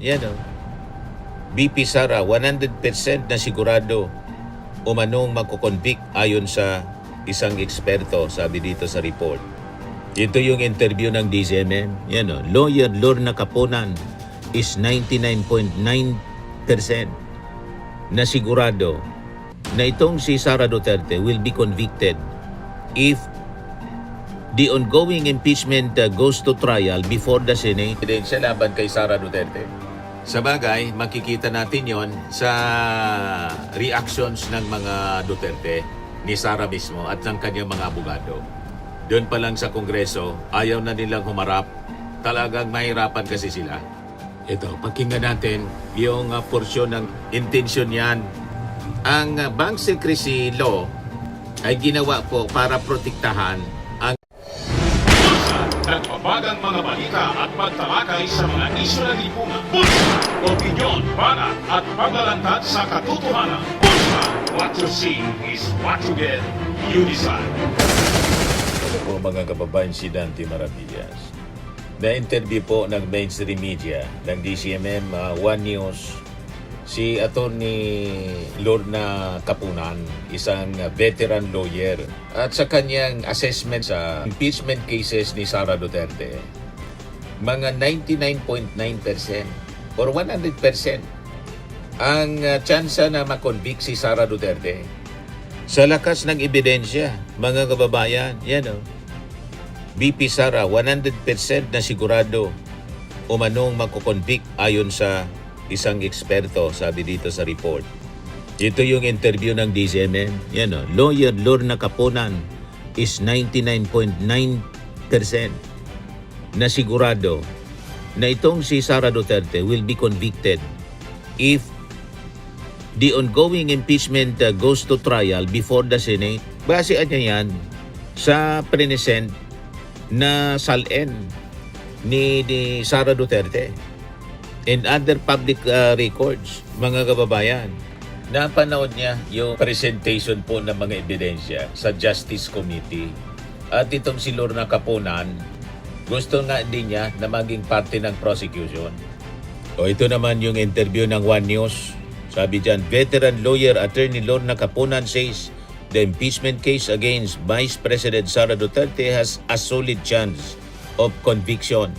Yan o. BP Sara, 100% na sigurado umanong magkukonvict ayon sa isang eksperto, sabi dito sa report. Ito yung interview ng DCMM. Yan o. Lawyer Lorna Caponan is 99.9% na sigurado na itong si Sara Duterte will be convicted if the ongoing impeachment goes to trial before the Senate. Ebidensya laban kay Sara Duterte. Sa bagay, makikita natin yon sa reactions ng mga Duterte, ni Sara mismo at ng kanyang mga abogado. Doon pa lang sa Kongreso, ayaw na nilang humarap. Talagang mahirapan kasi sila. Ito, pakinggan natin yung porsyon ng intensyon yan. Ang Bank Secrecy Law ay ginawa po para protektahan ang nagbabagang mga balita at pagtalakay sa mga isyu ng lipunan. Bulsa! Opinyon, banat at paglalantad sa katotohanan. Bulsa! What you see is what you get. You decide. Ito po mga kababayan, si Dante Maravillas. Na-interview po ng mainstream media ng DCMM, One News, si Attorney Lorna Caponan, isang veteran lawyer, at sa kanyang assessment sa impeachment cases ni Sara Duterte, mga 99.9% or 100% ang tsansa na makonvict si Sara Duterte. Sa lakas ng ebidensya, mga kababayan, yan o. BP Sara, 100% na sigurado umanong magkukonvict ayon sa isang eksperto, sabi dito sa report. Ito yung interview ng DCMM. Yan o. Lawyer Lorna Caponan is 99.9% na sigurado na itong si Sara Duterte will be convicted if the ongoing impeachment goes to trial before the Senate. Basean niya yan sa present na salin ni Sara Duterte and other public records, mga kababayan. Napanood niya yung presentation po ng mga ebidensya sa Justice Committee. At itong si Lorna Caponan, gusto nga din niya na maging parte ng prosecution. O ito naman yung interview ng One News. Sabi dyan, veteran lawyer Attorney Lorna Caponan says the impeachment case against Vice President Sara Duterte has a solid chance of conviction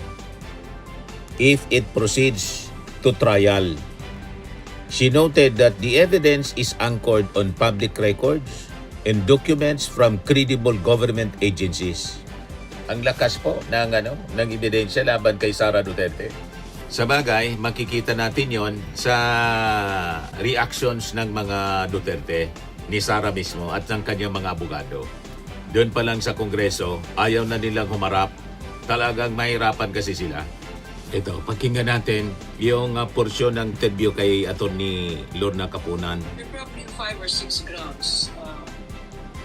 if it proceeds to trial. She noted that the evidence is anchored on public records and documents from credible government agencies. Ang lakas po ng ebidensya laban kay Sara Duterte. Sa bagay, makikita natin yon sa reactions ng mga Duterte, ni Sara mismo at ng kanyang mga abogado. Doon pa lang sa Kongreso, ayaw na nilang humarap. Talagang mahirapan kasi sila. Ito, pakinggan natin yung porsyon ng interview kay Attorney Lorna Caponan. There are probably 5 or 6 grounds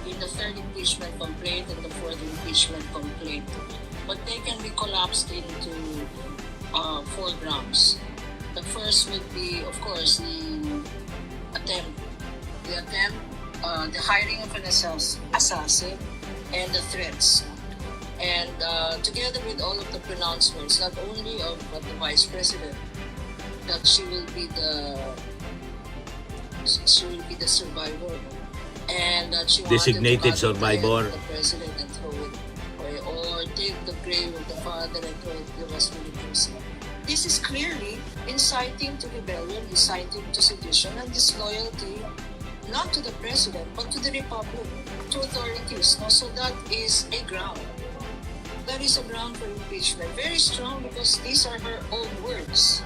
in the third impeachment complaint and the fourth impeachment complaint. But they can be collapsed into 4 grounds. The first would be, of course, the hiring of an assassin, and the threats. And together with all of the pronouncements, not only of the Vice President, that she will be the survivor, and that she Designated wanted to survivor. the President and throw it away, or take the grave of the father and throw it to Las Filipinas. This is clearly inciting to rebellion, inciting to sedition, and disloyalty not to the President, but to the Republic, to authorities. No? So that is a ground. That is a ground for impeachment. Very strong because these are her own words.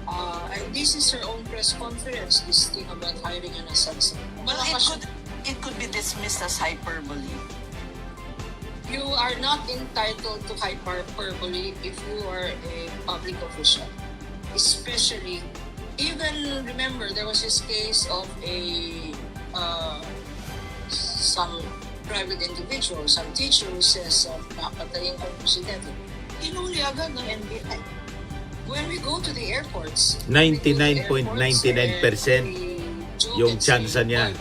And this is her own press conference, this thing about hiring an assassin. Well, it could be dismissed as hyperbole. You are not entitled to hyperbole if you are a public official. Especially, even remember there was this case of some private individual, some teacher who says, papatayin ko ang presidente. Hinuli agad ng NBI. When we go to the airports, 99.99% yung tsansa niya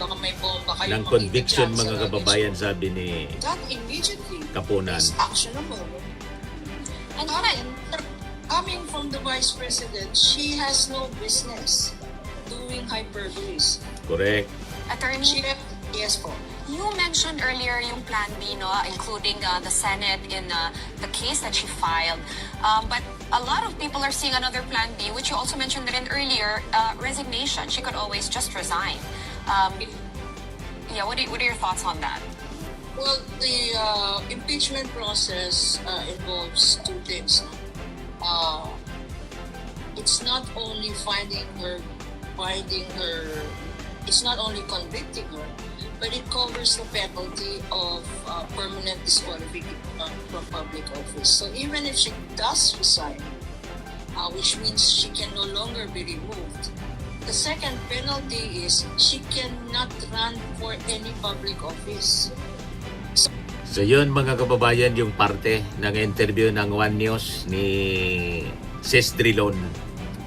ng conviction, mga kababayan, sabi ni that immediately Caponan. is actionable. And coming from the Vice President, she has no business doing hyperboles. Correct. She, Attorney, yes po. you mentioned earlier yung Plan B, no, including the Senate in the case that she filed. But a lot of people are seeing another Plan B, which you also mentioned rin earlier, resignation. She could always just resign. Yeah, what are your thoughts on that? Well, the impeachment process involves two things. It's not only it's not only convicting her, but it covers the penalty of permanent disqualification from public office. So even if she does resign, which means she can no longer be removed, the second penalty is she cannot run for any public office. So yun mga kababayan, yung parte ng interview ng One News ni Sis Drilon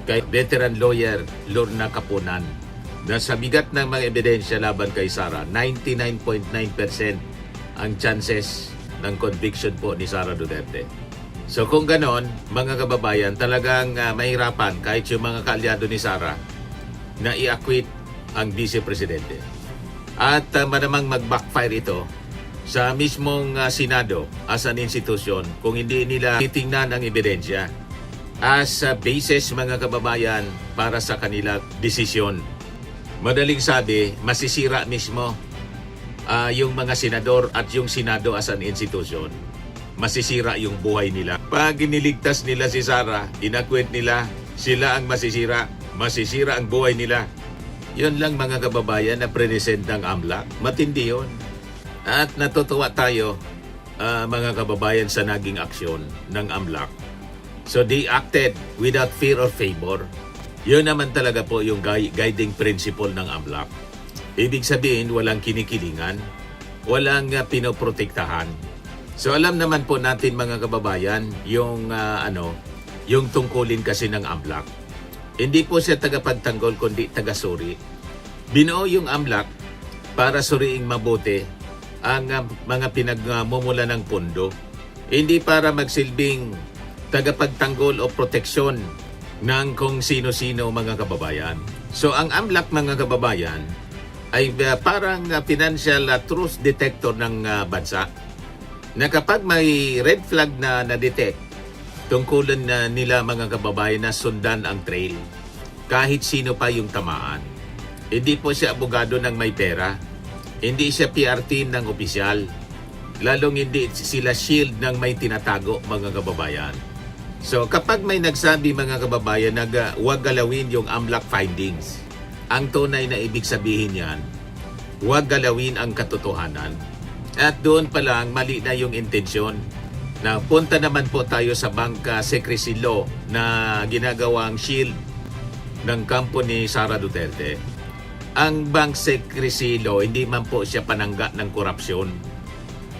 kay veteran lawyer Lorna Capunan na sa bigat ng mga ebidensya laban kay Sara, 99.9% ang chances ng conviction po ni Sara Duterte. So kung ganon, mga kababayan, talagang mahirapan kahit yung mga kaalyado ni Sara na i-acquit ang Vice Presidente. At malamang mag-backfire ito sa mismong Senado as an institution kung hindi nila titingnan ang ebidensya as basis, mga kababayan, para sa kanila desisyon. Madaling sabi, masisira mismo yung mga senador at yung Senado as an institution. Masisira yung buhay nila. Pag iniligtas nila si Sara, inakwit nila, sila ang masisira ang buhay nila. Yun lang mga kababayan na present ng AMLAC. Matindi yun. At natutuwa tayo mga kababayan sa naging aksyon ng AMLAC. So they acted without fear or favor. Yun naman talaga po yung guiding principle ng AMLAC. Ibig sabihin, walang kinikilingan, walang pinoprotektahan. So alam naman po natin mga kababayan, yung yung tungkulin kasi ng AMLAC. Hindi po siya tagapagtanggol kundi taga-suri. Binuo yung AMLAC para suriing mabuti ang mga pinagmumula ng pondo. Hindi para magsilbing tagapagtanggol o proteksyon ng kung sino-sino mga kababayan. So ang AMLAC mga kababayan ay parang financial truth detector ng bansa na kapag may red flag na na-detect, tungkulan na nila mga kababayan na sundan ang trail kahit sino pa yung tamaan. Hindi po siya abogado ng may pera, hindi siya PR team ng opisyal, lalong hindi sila shield ng may tinatago mga kababayan. So kapag may nagsabi mga kababayan na huwag galawin yung AMLAC findings, ang tunay na ibig sabihin yan, huwag galawin ang katotohanan. At doon pa lang mali na yung intensyon. Na punta naman po tayo sa bank secrecy law na ginagawang shield ng kampo ni Sara Duterte. Ang bank secrecy law, hindi man po siya panangga ng korupsyon.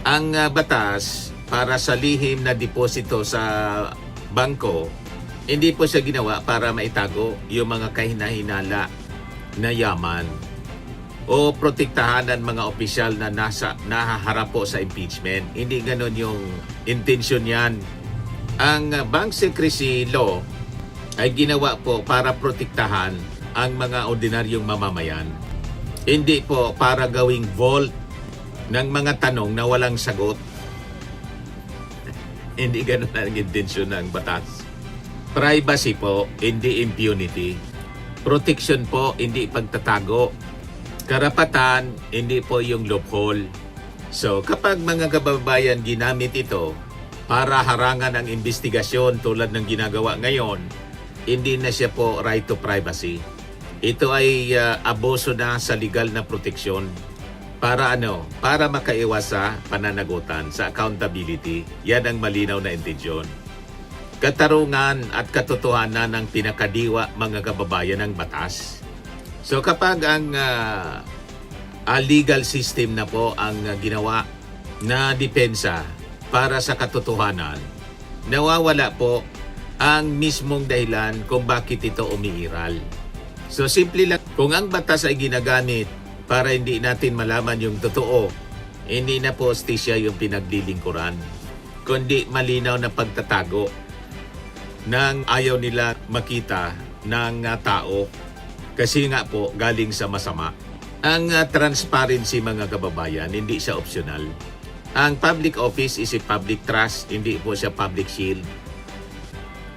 Ang batas para sa lihim na deposito sa bangko, hindi po siya ginawa para maitago yung mga kahinahinala na yaman o protektahan ng mga opisyal na nahaharap po sa impeachment. Hindi ganon yung intensyon yan. Ang bank secrecy law ay ginawa po para protektahan ang mga ordinaryong mamamayan. Hindi po para gawing vault ng mga tanong na walang sagot. Hindi ganon ang intensyon ng batas. Privacy po, hindi impunity. Protection po, hindi pagtatago. Karapatan, hindi po yung loophole. So kapag mga kababayan ginamit ito para harangan ang investigasyon tulad ng ginagawa ngayon, hindi na siya po right to privacy. Ito ay abuso na sa legal na proteksyon. Para Para makaiwas sa pananagutan, sa accountability. Yan ang malinaw na intensyon. Katarungan at katotohanan ng pinakadiwa mga kababayan ng batas. So kapag ang legal system na po ang ginawa na depensa para sa katotohanan, nawawala po ang mismong dahilan kung bakit ito umiiral. So simple lang, kung ang batas ay ginagamit para hindi natin malaman yung totoo, hindi na po hostisya yung pinaglilingkuran, kundi malinaw na pagtatago nang ayaw nila makita ng tao kasi nga po galing sa masama. Ang transparency mga kababayan, hindi siya optional. Ang public office is a public trust, hindi po siya public shield.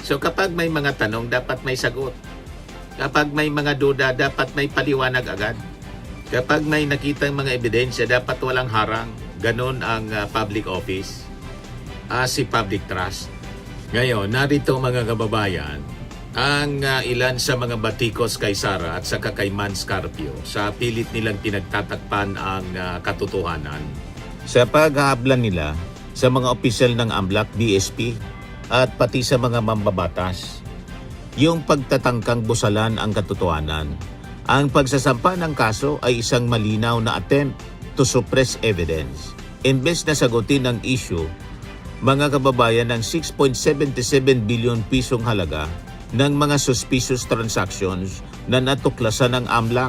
So kapag may mga tanong, dapat may sagot. Kapag may mga duda, dapat may paliwanag agad. Kapag may nakitang mga ebidensya, dapat walang harang. Ganon ang public office. Si public trust. Ngayon, narito mga kababayan, ang ilan sa mga batikos kay Sara at saka kay Man Scarpio sa pilit nilang pinagtatakpan ang katotohanan. Sa paghahablan nila sa mga opisyal ng AMLAC, BSP at pati sa mga mambabatas, yung pagtatangkang busalan ang katotohanan. Ang pagsasampa ng kaso ay isang malinaw na attempt to suppress evidence. Imbes na sagutin ang issue, mga kababayan, ng 6.77 billion pisong halaga ng mga suspicious transactions na natuklasan ng AMLAC,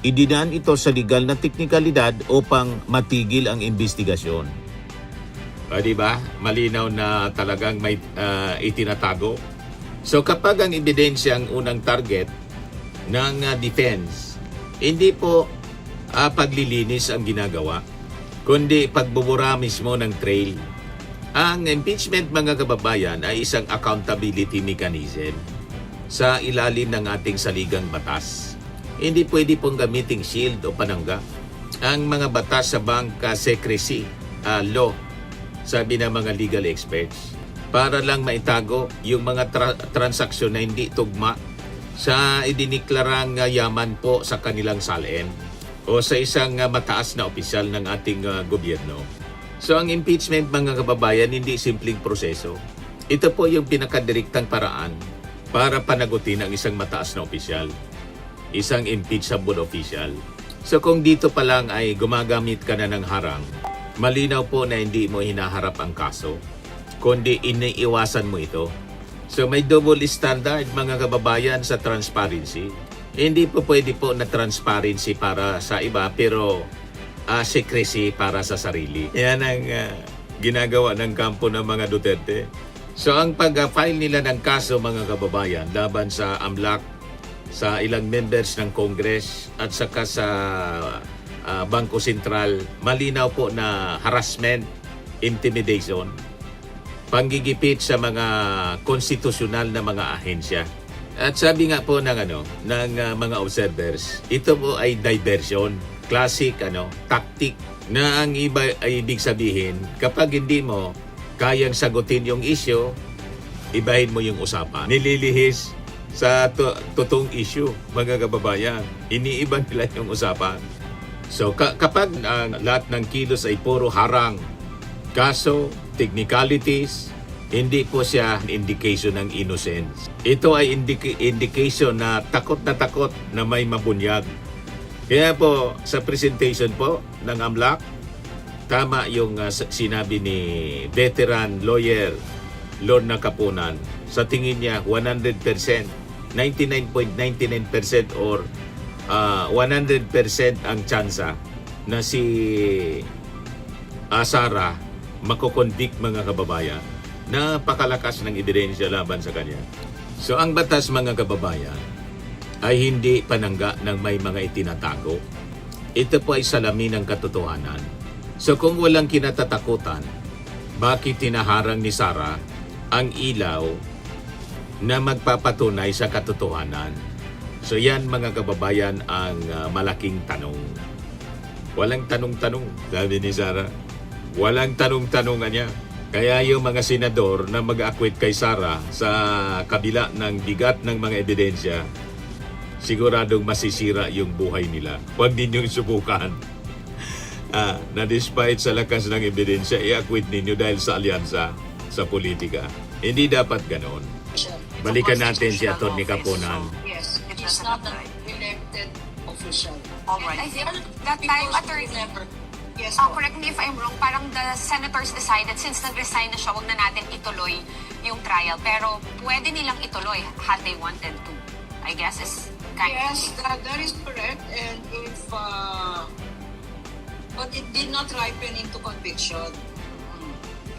idinaan ito sa legal na teknikalidad upang matigil ang investigasyon. Diba? Malinaw na talagang may itinatago. So kapag ang ebidensya ang unang target ng defense, hindi po paglilinis ang ginagawa, kundi pagbubura mismo ng trail. Ang impeachment mga kababayan ay isang accountability mechanism sa ilalim ng ating saligang batas. Hindi pwede pong gamiting shield o panangga. Ang mga batas sa bank secrecy law, sabi ng mga legal experts, para lang maitago yung mga transaksyon na hindi tugma sa idiniklarang yaman po sa kanilang salin o sa isang mataas na opisyal ng ating gobyerno. So ang impeachment mga kababayan, hindi simpleng proseso. Ito po yung pinakadirektang paraan para panagutin ang isang mataas na opisyal, isang impeachable official. So kung dito pa lang ay gumagamit ka na ng harang, malinaw po na hindi mo hinaharap ang kaso, kundi iniiwasan mo ito. So may double standard mga kababayan sa transparency. Hindi po pwede po na transparency para sa iba pero secrecy para sa sarili. Yan ang ginagawa ng kampo ng mga Duterte. So ang pag-file nila ng kaso mga kababayan laban sa AMLAC, sa ilang members ng Congress at saka sa Bangko Sentral, malinaw po na harassment, intimidation, panggigipit sa mga konstitusyonal na mga ahensya. At sabi nga po ng mga observers, ito po ay diversion. Classic tactic na ang iba ay ibig sabihin kapag hindi mo kayang sagutin yung issue, ibahin mo yung usapan. Nililihis sa totoong issue mga kababayan. Iniiba nila yung usapan. So kapag lahat ng kilos ay puro harang, kaso, technicalities, hindi po siya indication ng innocence. Ito ay indication na takot na may mabunyag. Kaya po, sa presentation po ng AMLAC, tama yung sinabi ni veteran lawyer Lorna Capunan. Sa tingin niya, 100%, 99.99% or 100% ang tsansa na si Sara makoconvict mga kababayan. Napakalakas ng ebidensya laban sa kanya. So ang batas mga kababayan ay hindi panangga ng may mga itinatago. Ito po ay salamin ng katotohanan. So kung walang kinatatakutan, bakit tinaharang ni Sara ang ilaw na magpapatunay sa katotohanan? So yan mga kababayan ang malaking tanong. Walang tanong-tanong, sabi ni Sara. Walang tanong-tanongan niya. Kaya yung mga senador na mag-acquit kay Sara sa kabila ng bigat ng mga ebidensya, siguradong masisira yung buhay nila. Huwag ninyong subukan na despite sa lakas ng ebidensya, i-acquit ninyo dahil sa alyansa sa politika. Hindi dapat ganon. Balikan natin si Atty. Capunan. Yes, he's not an elected official. I think that time, attorney, Yes, correct me if I'm wrong, parang the senators decided since nag-resign na siya, wag na natin ituloy yung trial. Pero pwede nilang ituloy had they wanted to. I guess is kind Yes, of that is correct. And if, but it did not ripen into conviction.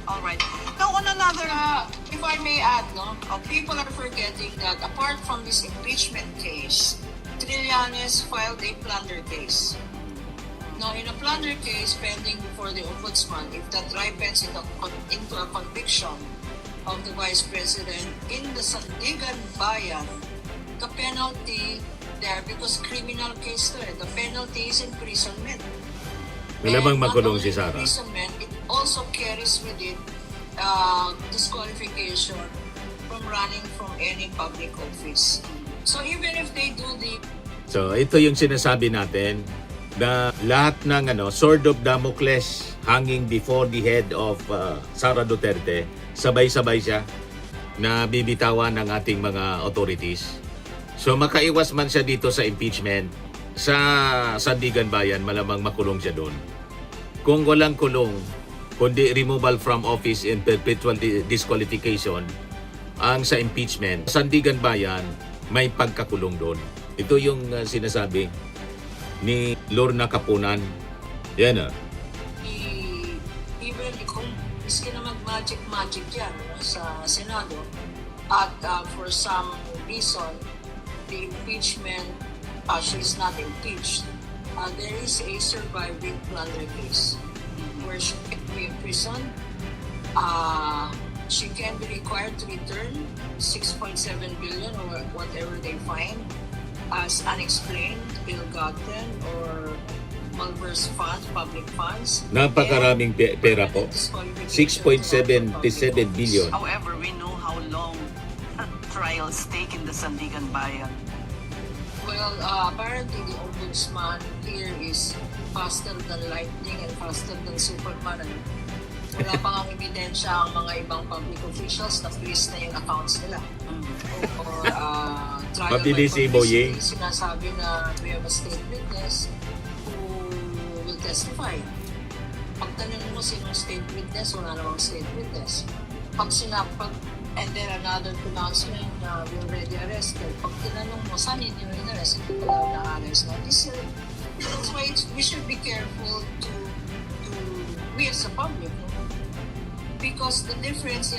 All right. Now, on another... If I may add, people are forgetting that apart from this impeachment case, Trillanes filed a plunder case. Now, in a plunder case pending before the Ombudsman, if that ripens into a conviction of the Vice President in the Sandigan Bayan, the penalty there, because criminal case to the penalty is imprisonment. Malamang And not makulong only si Sara. imprisonment, it also carries with it disqualification from running from any public office. So even if they do the So ito yung sinasabi natin na lahat ng sword of Damocles hanging before the head of Sara Duterte, sabay-sabay siya na bibitawan ng ating mga authorities. So makaiwas man siya dito sa impeachment, sa Sandigan Bayan, malamang makulong siya doon. Kung walang kulong, kundi removal from office and perpetual disqualification, ang sa impeachment, Sandigan Bayan, may pagkakulong doon. Ito yung sinasabi ni Lorna Kapunan. Yan even kung miski na mag-magic yan sa Senado, at for some reason, the impeachment, she's not impeached, there is a surviving plunder case where she can be imprisoned. She can be required to return 6.7 billion or whatever they find as unexplained, ill-gotten, or malverse funds, public funds. Napakaraming pera po. 6.77 billion. However, we know how long trials take in the Sandigan Bayan. Well, apparently the Ombudsman here is faster than lightning and faster than Superman. Wala pang ang ebidensya ang mga ibang public officials na freeze na yung accounts nila. Or trial Mabilis si by Boyeng. publicity, sinasabi na we have a state witness who will testify. Pag tanong mo sinong state witness, wala namang state witness. And then another pronouncement na we already arrested. Pag tinanong mo, saan yun yung in-arrest? Hindi ko lang na-arrest. That's why we should be careful to we as a public. Because the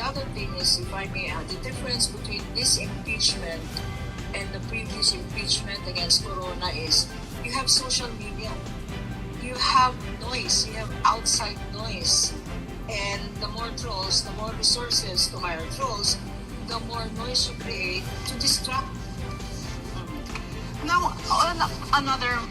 other thing is, if I may add, the difference between this impeachment and the previous impeachment against Corona is you have social media, you have noise, you have outside noise. And the more trolls, the more resources to hire trolls, the more noise you create to distract. Now, another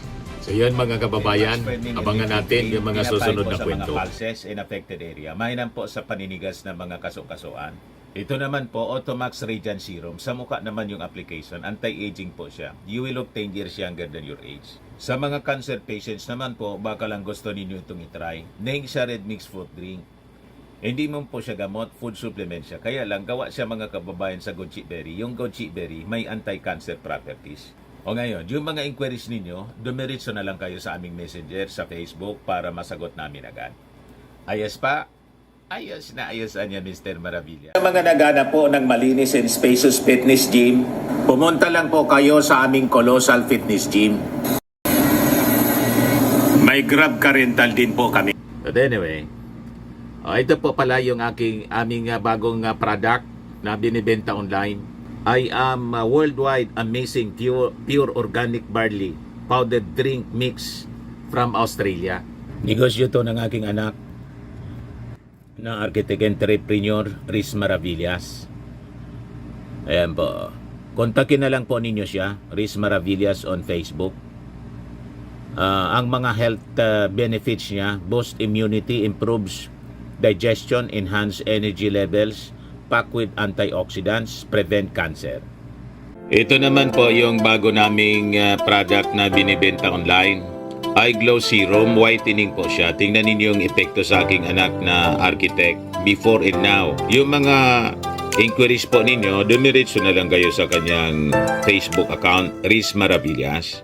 So yan mga kababayan, abangan natin yung mga susunod na sa kwento. mga pulses in affected area. Mainam po sa paninigas ng mga kaso-kasuan. Ito naman po, Automax Radiant Serum. Sa mukha naman yung application, anti-aging po siya. You will look 10 years younger than your age. Sa mga cancer patients naman po, baka lang gusto ninyo itong itry. Neng siya red mixed fruit drink. Hindi mo po siya gamot, food supplement siya. Kaya lang, gawa siya mga kababayan sa goji berry. Yung goji berry may anti-cancer properties. O ngayon, yung mga inquiries ninyo, dumiritso na lang kayo sa aming messenger sa Facebook para masagot namin agad. Ayos pa? Ayos na ayos niya, Mr. Maravilla. Sa mga nagana po ng malinis and spacious fitness gym, pumunta lang po kayo sa aming Colossal Fitness Gym. May Grab ka rental din po kami. But anyway, ito po pala yung aming bagong product na binibenta online. I am worldwide amazing pure organic barley powdered drink mix from Australia. Negosyo to ng aking anak na architect entrepreneur Riz Maravillas. Ayan po. Kontakin na lang po ninyo siya, Riz Maravillas on Facebook. Ang mga health benefits niya, boost immunity, improves digestion, enhance energy levels, packed with antioxidants, prevent cancer. Ito naman po yung bago naming product na binibenta online. Eye Glow Serum, whitening po siya. Tingnan ninyo yung epekto sa aking anak na architect before and now. Yung mga inquiries po ninyo, dumiretso na lang kayo sa kanyang Facebook account, Riz Maravillas.